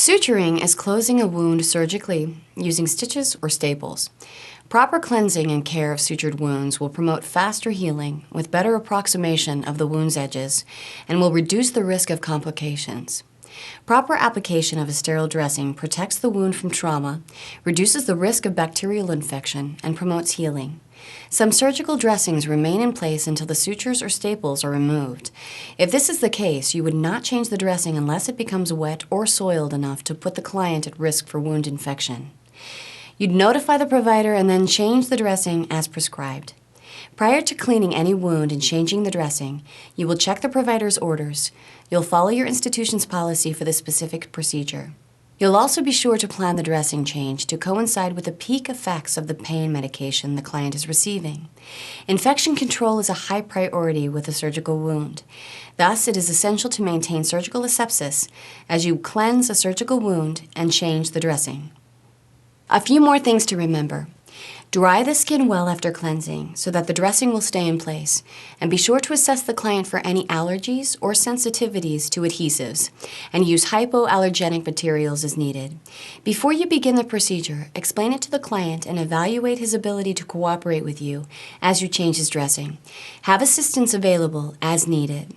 Suturing is closing a wound surgically using stitches or staples. Proper cleansing and care of sutured wounds will promote faster healing with better approximation of the wound's edges and will reduce the risk of complications. Proper application of a sterile dressing protects the wound from trauma, reduces the risk of bacterial infection, and promotes healing. Some surgical dressings remain in place until the sutures or staples are removed. If this is the case, you would not change the dressing unless it becomes wet or soiled enough to put the client at risk for wound infection. You'd notify the provider and then change the dressing as prescribed. Prior to cleaning any wound and changing the dressing, you will check the provider's orders. You'll follow your institution's policy for the specific procedure. You'll also be sure to plan the dressing change to coincide with the peak effects of the pain medication the client is receiving. Infection control is a high priority with a surgical wound. Thus, it is essential to maintain surgical asepsis as you cleanse a surgical wound and change the dressing. A few more things to remember. Dry the skin well after cleansing so that the dressing will stay in place, and be sure to assess the client for any allergies or sensitivities to adhesives, and use hypoallergenic materials as needed. Before you begin the procedure, explain it to the client and evaluate his ability to cooperate with you as you change his dressing. Have assistance available as needed.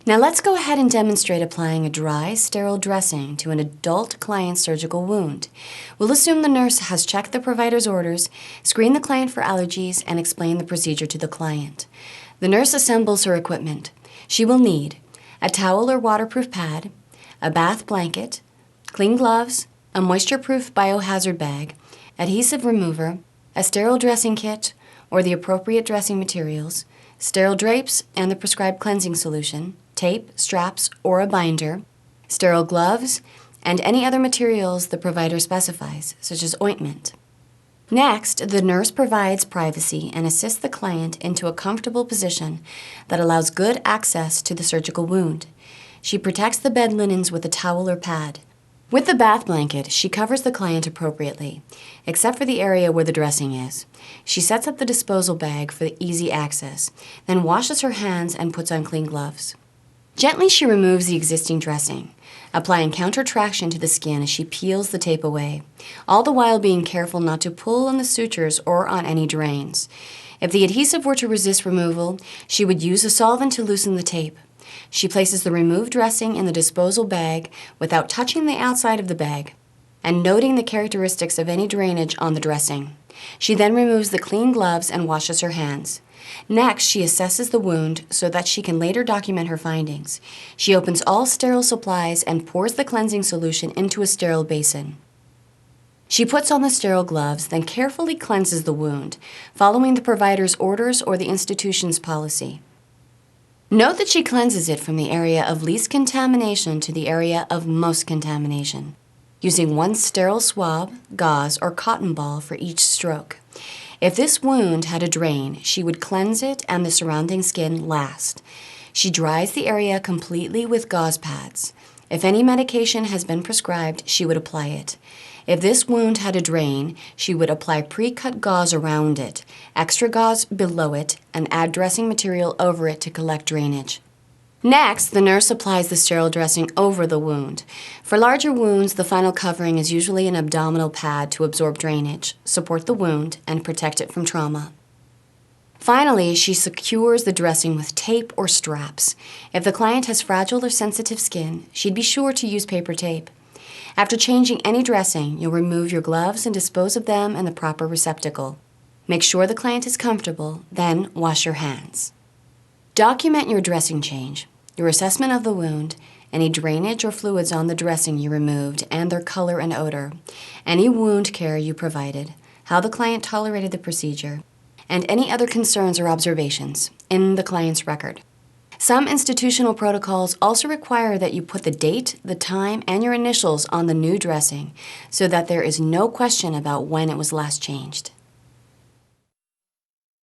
Now let's go ahead and demonstrate applying a dry, sterile dressing to an adult client's surgical wound. We'll assume the nurse has checked the provider's orders, screened the client for allergies, and explained the procedure to the client. The nurse assembles her equipment. She will need a towel or waterproof pad, a bath blanket, clean gloves, a moisture-proof biohazard bag, adhesive remover, a sterile dressing kit or the appropriate dressing materials, sterile drapes and the prescribed cleansing solution, tape, straps, or a binder, sterile gloves, and any other materials the provider specifies, such as ointment. Next, the nurse provides privacy and assists the client into a comfortable position that allows good access to the surgical wound. She protects the bed linens with a towel or pad. With the bath blanket, she covers the client appropriately, except for the area where the dressing is. She sets up the disposal bag for easy access, then washes her hands and puts on clean gloves. Gently, she removes the existing dressing, applying counter-traction to the skin as she peels the tape away, all the while being careful not to pull on the sutures or on any drains. If the adhesive were to resist removal, she would use a solvent to loosen the tape. She places the removed dressing in the disposal bag without touching the outside of the bag and noting the characteristics of any drainage on the dressing. She then removes the clean gloves and washes her hands. Next, she assesses the wound so that she can later document her findings. She opens all sterile supplies and pours the cleansing solution into a sterile basin. She puts on the sterile gloves, then carefully cleanses the wound, following the provider's orders or the institution's policy. Note that she cleanses it from the area of least contamination to the area of most contamination, using one sterile swab, gauze, or cotton ball for each stroke. If this wound had a drain, she would cleanse it and the surrounding skin last. She dries the area completely with gauze pads. If any medication has been prescribed, she would apply it. If this wound had a drain, she would apply pre-cut gauze around it, extra gauze below it, and add dressing material over it to collect drainage. Next, the nurse applies the sterile dressing over the wound. For larger wounds, the final covering is usually an abdominal pad to absorb drainage, support the wound, and protect it from trauma. Finally, she secures the dressing with tape or straps. If the client has fragile or sensitive skin, she'd be sure to use paper tape. After changing any dressing, you'll remove your gloves and dispose of them in the proper receptacle. Make sure the client is comfortable, then wash your hands. Document your dressing change, your assessment of the wound, any drainage or fluids on the dressing you removed and their color and odor, any wound care you provided, how the client tolerated the procedure, and any other concerns or observations in the client's record. Some institutional protocols also require that you put the date, the time, and your initials on the new dressing so that there is no question about when it was last changed.